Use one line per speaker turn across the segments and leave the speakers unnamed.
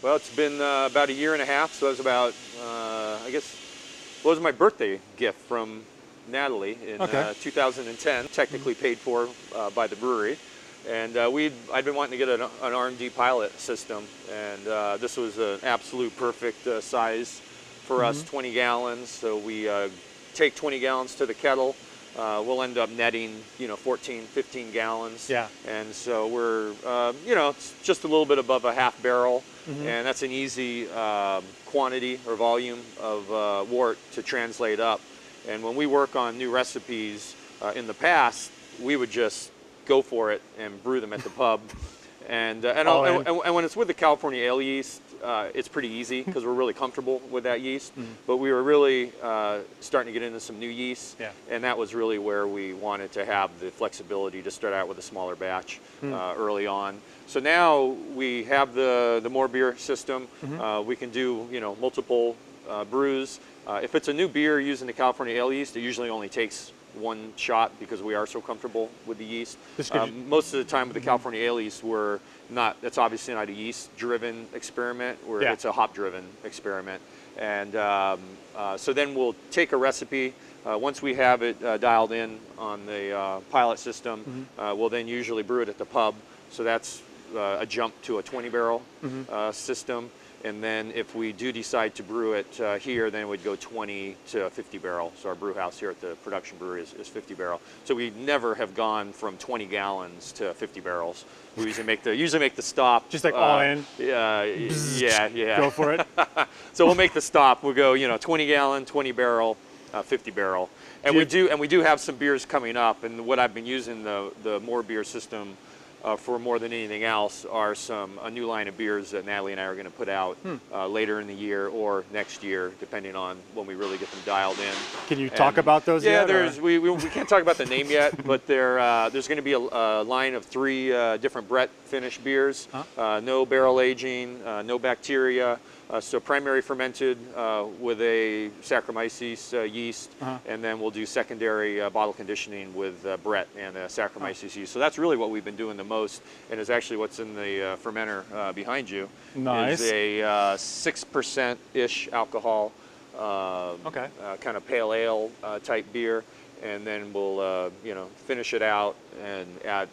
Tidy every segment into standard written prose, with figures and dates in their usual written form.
Well, it's been about a year and a half, so it was about, I guess, well, it was my birthday gift from Natalie in 2010, technically paid for by the brewery. And I'd been wanting to get an R&D pilot system, and this was an absolute perfect size for us, 20 gallons. So we take 20 gallons to the kettle. We'll end up netting, 14, 15 gallons.
Yeah.
And so we're, it's just a little bit above a half barrel, and that's an easy quantity or volume of wort to translate up. And when we work on new recipes in the past, we would just go for it and brew them at the pub. And when it's with the California ale yeast, it's pretty easy because we're really comfortable with that yeast. But we were really starting to get into some new yeasts, and that was really where we wanted to have the flexibility to start out with a smaller batch early on. So now we have the MoreBeer system. We can do multiple brews. If it's a new beer using the California ale yeast, it usually only takes one shot because we are so comfortable with the yeast. Most of the time with the California ale yeast, it's obviously not a yeast-driven experiment, it's a hop-driven experiment. And so then we'll take a recipe. Once we have it dialed in on the pilot system, we'll then usually brew it at the pub. So that's a jump to a 20-barrel system. And then if we do decide to brew it here, then it would go 20 to 50 barrel. So our brew house here at the production brewery is 50 barrel. So we never have gone from 20 gallons to 50 barrels. We usually make the stop.
Just like all in?
Yeah.
Go for it.
So we'll make the stop. We'll go, 20 gallon, 20 barrel, 50 barrel. And we do have some beers coming up. And what I've been using the MoreBeer system for more than anything else are a new line of beers that Natalie and I are going to put out later in the year or next year, depending on when we really get them dialed in.
Can you talk about those yet?
Yeah, we can't talk about the name yet, but there's going to be a line of 3 different Brett finish beers, no barrel aging, no bacteria. So primary fermented with a Saccharomyces yeast, and then we'll do secondary bottle conditioning with Brett and Saccharomyces yeast. So that's really what we've been doing the most, and is actually what's in the fermenter behind you.
Nice.
Is a 6%-ish alcohol, kind of pale ale type beer, and then we'll finish it out and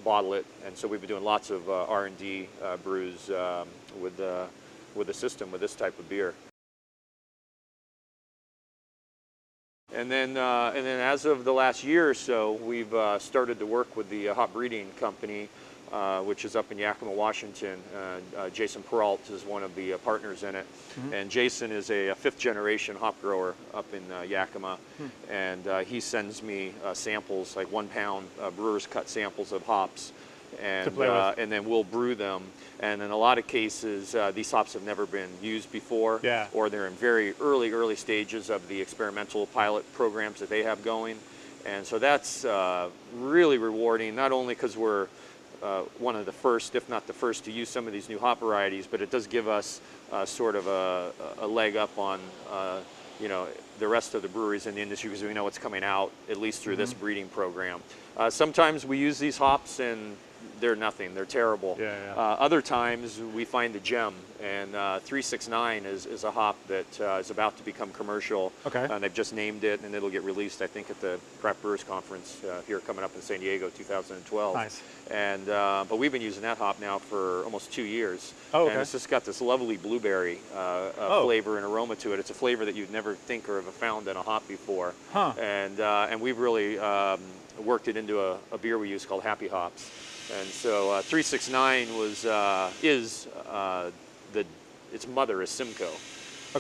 bottle it. And so we've been doing lots of R&D brews with the system with this type of beer. And then as of the last year or so, we've started to work with the hop breeding company, which is up in Yakima, Washington. Jason Peralt is one of the partners in it. And Jason is a 5th generation hop grower up in Yakima. And he sends me samples, like 1 pound brewer's cut samples of hops. And then we'll brew them. And in a lot of cases, these hops have never been used before, or they're in very early stages of the experimental pilot programs that they have going. And so that's really rewarding, not only because we're one of the first, if not the first, to use some of these new hop varieties, but it does give us sort of a leg up on the rest of the breweries in the industry, because we know what's coming out, at least through this breeding program. Sometimes we use these hops and they're nothing, they're terrible. Other times we find a gem, and 369 is a hop that is about to become commercial. And they've just named it, and it'll get released, I think, at the Craft Brewers Conference here coming up in San Diego, 2012.
Nice.
And but we've been using that hop now for almost 2 years. And it's just got this lovely blueberry flavor and aroma to it. It's a flavor that you'd never think or have found in a hop before. And we've really worked it into a beer we use called Happy Hops. And so 369 its mother is Simcoe.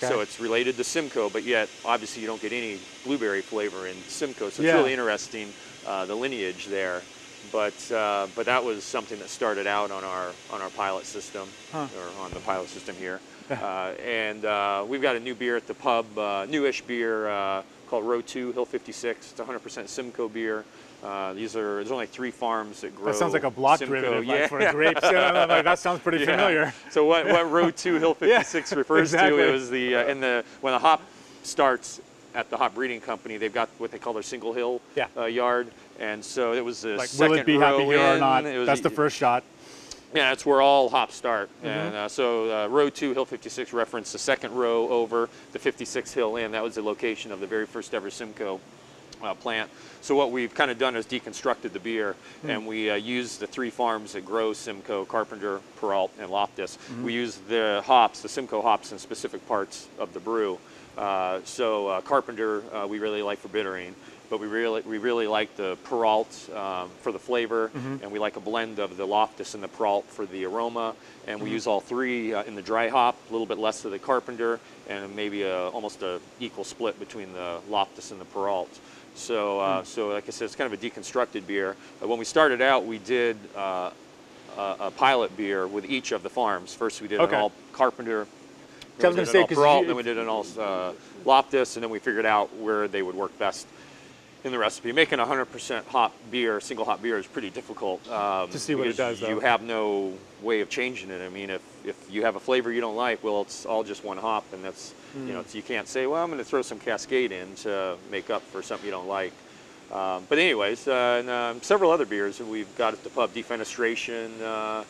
So it's related to Simcoe, but yet obviously you don't get any blueberry flavor in Simcoe. So it's really interesting, the lineage there. But that was something that started out on our pilot system, or on the pilot system here. And we've got a new beer at the pub, newish beer called Row 2 Hill 56. It's 100% Simcoe beer. There's only 3 farms that grow.
That sounds like a block derivative, like for grapes. That sounds pretty familiar.
So what Row 2 Hill 56 refers to is when the hop starts at the hop breeding company, they've got what they call their single hill yard, and so it was the second row
will it be happy here or not?
That's
the first shot.
Yeah, that's where all hops start. And so row 2, Hill 56, referenced the second row over the 56 Hill Inn. That was the location of the very first ever Simcoe plant. So what we've kind of done is deconstructed the beer, and we used the 3 farms that grow Simcoe: Carpenter, Peralt, and Loftus. We use the hops, the Simcoe hops, in specific parts of the brew. Carpenter we really like for bittering, but we really like the Peralt for the flavor, and we like a blend of the Loftus and the Peralt for the aroma. And we use all 3 in the dry hop, a little bit less of the Carpenter, and maybe almost a equal split between the Loftus and the Peralt. So, so like I said, it's kind of a deconstructed beer. When we started out, we did a pilot beer with each of the farms. First, we did an all Carpenter.
I was going to say,
Peralt, then we did an all Loftus, and then we figured out where they would work best in the recipe. Making 100% hop beer, single hop beer, is pretty difficult.
To see what it does, though.
You have no way of changing it. I mean, if you have a flavor you don't like, well, it's all just one hop, and that's, you know, you can't say, well, I'm going to throw some Cascade in to make up for something you don't like. But anyways, several other beers that we've got at the pub. Defenestration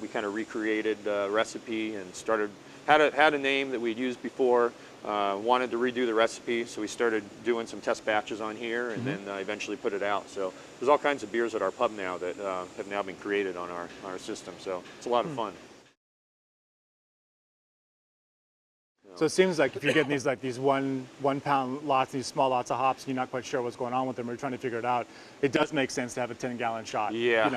we kind of recreated a recipe and had a name that we'd used before. Wanted to redo the recipe, so we started doing some test batches on here, and then eventually put it out. So there's all kinds of beers at our pub now that have now been created on our system. So it's a lot of fun.
So it seems like if you're getting these one pound lots, these small lots of hops, and you're not quite sure what's going on with them, or you're trying to figure it out, it does make sense to have a 10-gallon shot.
Yeah.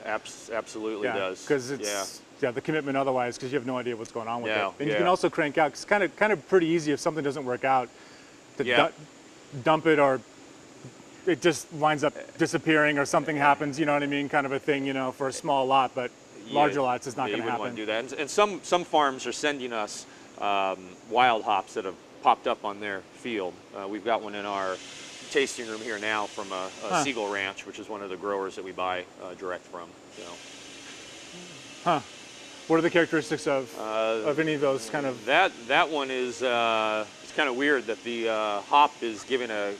Absolutely does.
Because it's the commitment otherwise, because you have no idea what's going on with it. And you
yeah.
can also crank out. It's kind of pretty easy if something doesn't work out to dump it, or it just winds up disappearing, or something happens. You know what I mean? Kind of a thing, you know, for a small lot, but larger lots is not going to happen.
You wouldn't want to do that. And some farms are sending us wild hops that have popped up on their field. We've got one in our tasting room here now from a Siegel Ranch, which is one of the growers that we buy direct from. So.
What are the characteristics of any of those kind of?
That one is it's kind of weird that the hop is giving a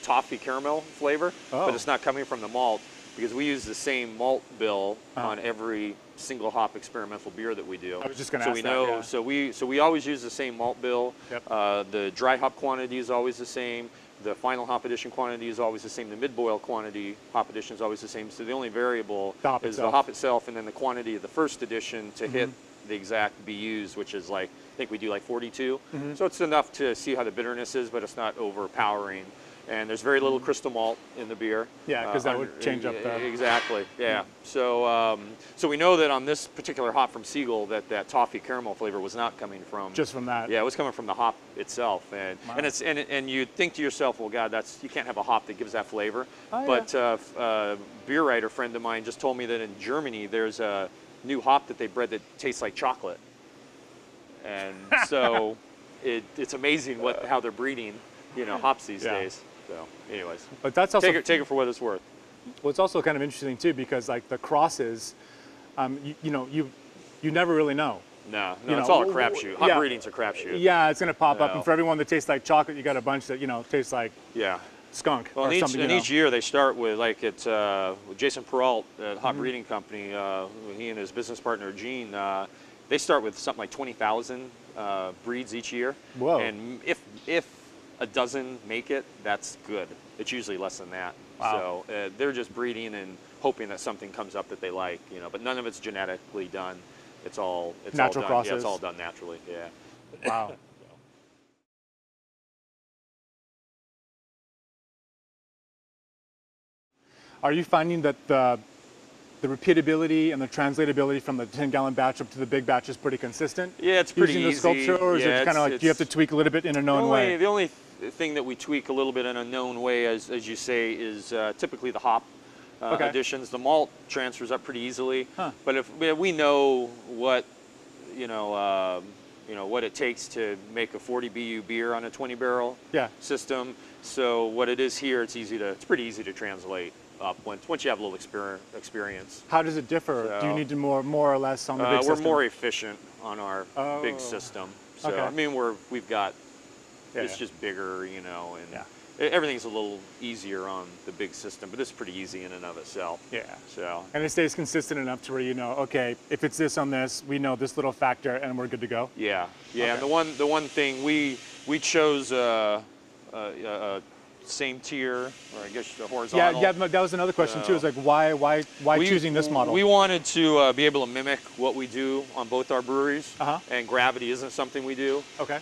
toffee caramel flavor, but it's not coming from the malt, because we use the same malt bill on every single hop experimental beer that we do.
I was just going to ask that. Yeah.
So we always use the same malt bill.
Yep.
The dry hop quantity is always the same. The final hop addition quantity is always the same. The mid-boil quantity hop addition is always the same. So the only variable is the hop itself, and then the quantity of the first addition to hit the exact BUs, which is like, I think we do like 42. So it's enough to see how the bitterness is, but it's not overpowering. And there's very little crystal malt in the beer.
Yeah, because that would change up the...
Exactly, yeah. So so we know that on this particular hop from Siegel that toffee caramel flavor was not coming from...
Just from that?
Yeah, it was coming from the hop itself. And and you think to yourself, well, God, you can't have a hop that gives that flavor. But a beer writer friend of mine just told me that in Germany there's a new hop that they bred that tastes like chocolate. And so it's amazing how they're breeding, hops these days. So, anyways,
but that's also
take it for what it's worth.
Well, it's also kind of interesting too, because like the crosses, you never really know.
No, it's all a crapshoot. Hop breeding's a crapshoot.
Yeah, it's going to pop up, and for everyone that tastes like chocolate, you got a bunch that tastes like skunk.
Well,
or something.
And each year they start with, like it's Jason Peralt at Hop Breeding Company. He and his business partner Gene, they start with something like 20,000 breeds each year.
Whoa!
And if a dozen make it, that's good. It's usually less than that.
Wow.
So they're just breeding and hoping that something comes up that they like, but none of it's genetically done. It's all
natural process.
Yeah, it's all done naturally. Yeah.
Wow. Are you finding that the repeatability and the translatability from the 10-gallon batch up to the big batch is pretty consistent?
Yeah, it's pretty easy.
Using the sculpture, or is it kind of like, do you have to tweak a little bit in a known way?
The only thing that we tweak a little bit in a known way, as you say, is typically the hop additions. The malt transfers up pretty easily, but if we know what what it takes to make a 40 BU beer on a 20-barrel system. So what it is here, it's pretty easy to translate up once you have a little experience.
How does it differ? So, do you need to more or less on the big system?
We're more efficient on our big system. So I mean, we've got it's just bigger, and everything's a little easier on the big system, but this is pretty easy in and of itself.
Yeah.
So.
And it stays consistent enough to where you know, okay, if it's this on this, we know this little factor, and we're good to go.
Yeah, yeah.
Okay.
And the one thing we chose same tier, or I guess the horizontal.
Yeah, that was another question too. Is like why choosing this model?
We wanted to be able to mimic what we do on both our breweries,
Uh-huh.
and gravity isn't something we do.
Okay.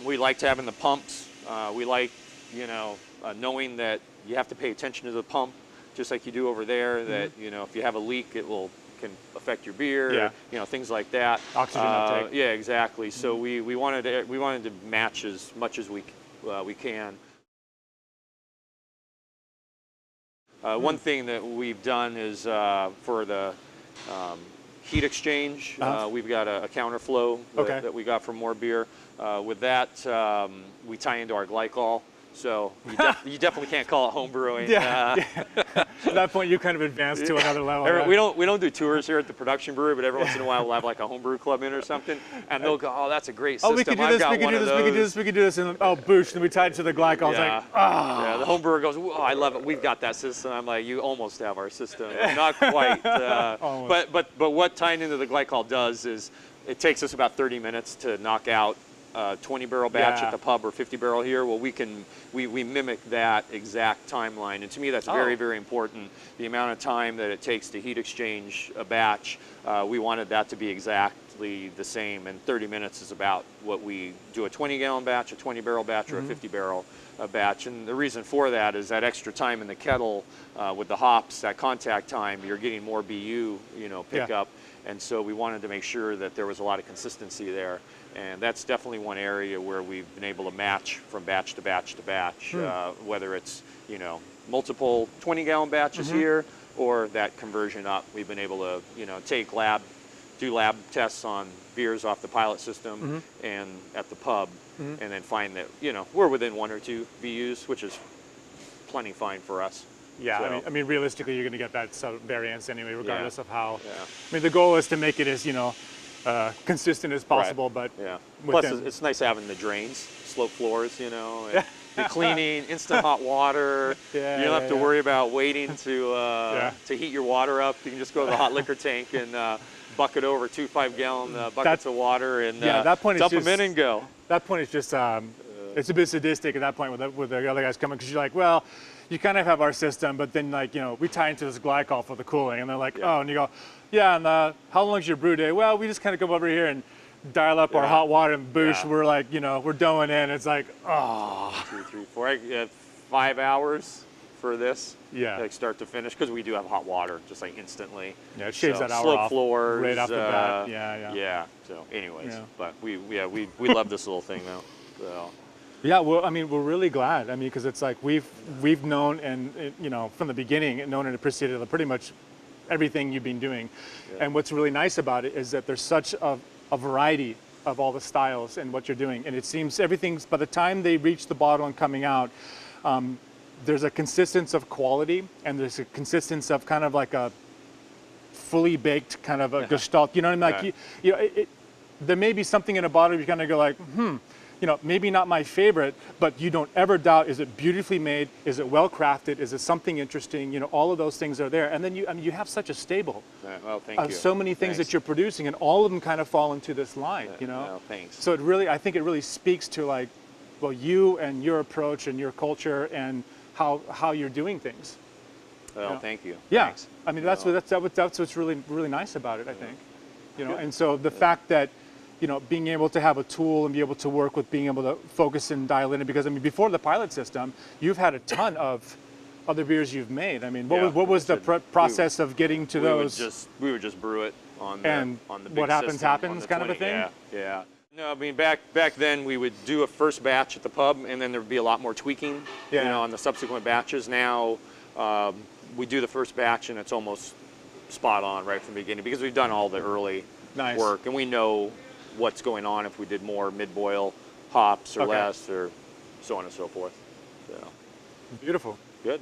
We liked having the pumps. We like, you know, knowing that you have to pay attention to the pump, just like you do over there. That you know, if you have a leak, can affect your beer.
Yeah.
You know, things like that.
Oxygen uptake.
Yeah, exactly. So we wanted to match as much as we can. One thing that we've done is for the heat exchange, we've got a counterflow that we got from MoreBeer. With that, we tie into our glycol. So you definitely can't call it home brewing.
Yeah. At that point, you kind of advanced to another level. Right?
We don't do tours here at the production brewery, but every once in a while we'll have like a homebrew club in or something, and they'll go, "Oh, that's a great system.
Oh, we could do
I've
this.
got
We could
one
do
of
this. We could do
those."
this. We could do this. And oh, boosh! And we tied it to the glycol. It's like, ah.
Yeah, the home brewer goes, "Oh, I love it. We've got that system." I'm like, "You almost have our system, not quite." But what tying into the glycol does is it takes us about 30 minutes to knock out 20 barrel batch at the pub or 50 barrel here. Well, we mimic that exact timeline, and to me that's very, very important. The amount of time that it takes to heat exchange a batch, we wanted that to be exactly the same, and 30 minutes is about what we do a 20 gallon batch, a 20 barrel batch, or a 50 barrel batch. And the reason for that is that extra time in the kettle with the hops, that contact time, you're getting more BU, pick up. And so we wanted to make sure that there was a lot of consistency there. And that's definitely one area where we've been able to match from batch to batch to batch, whether it's, multiple 20 gallon batches here or that conversion up. We've been able to, do lab tests on beers off the pilot system and at the pub, and then find that, we're within 1 or 2 BUs, which is plenty fine for us.
Yeah,
So,
I mean, realistically, you're going to get that variance anyway, regardless of how.
Yeah.
I mean, the goal is to make it as consistent as possible, but
Plus, it's nice having the drains, slope floors, and the cleaning, instant hot water. You don't have to worry about waiting to heat your water up. You can just go to the hot liquor tank and bucket over 2 5-gallon buckets of water and
that point
dump
is just,
them in and go.
That point is just it's a bit sadistic at that point with the other guys coming, because you're like, well, you kind of have our system, but then we tie into this glycol for the cooling, and they're like, oh, and you go, yeah, and how long's your brew day? Well, we just kind of come over here and dial up our hot water, and boosh, we're like, we're doing in. It's like, oh.
2, 3, 4, 5 hours for this.
Yeah.
Like start to finish, because we do have hot water, just like instantly.
Yeah, it shaves that hour
slope
off
floors,
right off the bat.
Yeah. So, anyways, but we love this little thing though. So.
Yeah, well, I mean, we're really glad. I mean, because it's like we've known and from the beginning known and appreciated pretty much everything you've been doing. Yeah. And what's really nice about it is that there's such a variety of all the styles and what you're doing. And it seems everything's, by the time they reach the bottle and coming out, there's a consistency of quality, and there's a consistency of kind of like a fully baked kind of a gestalt. You know what I mean? Like there may be something in a bottle you kind of go like, maybe not my favorite, but you don't ever doubt, is it beautifully made? Is it well crafted? Is it something interesting? All of those things are there. And then you have such a stable
of
so many things that you're producing, and all of them kind of fall into this line,
Well, thanks.
So I think it really speaks to like, well, you and your approach and your culture and how you're doing things.
Well, thank you.
Yeah.
Thanks.
I mean, that's what's really, really nice about it, I think. And so the fact that, being able to have a tool and be able to work with being able to focus and dial in it, because I mean, before the pilot system, you've had a ton of other beers you've made. I mean, what was the process of getting to those?
We would just brew it on the big
what happens
system,
happens kind of a thing?
Yeah. No, I mean, back then we would do a first batch at the pub, and then there would be a lot more tweaking, on the subsequent batches. Now we do the first batch, and it's almost spot on right from the beginning, because we've done all the early work, and we know what's going on if we did more mid-boil hops or less, or so on and so forth. So.
Beautiful.
Good.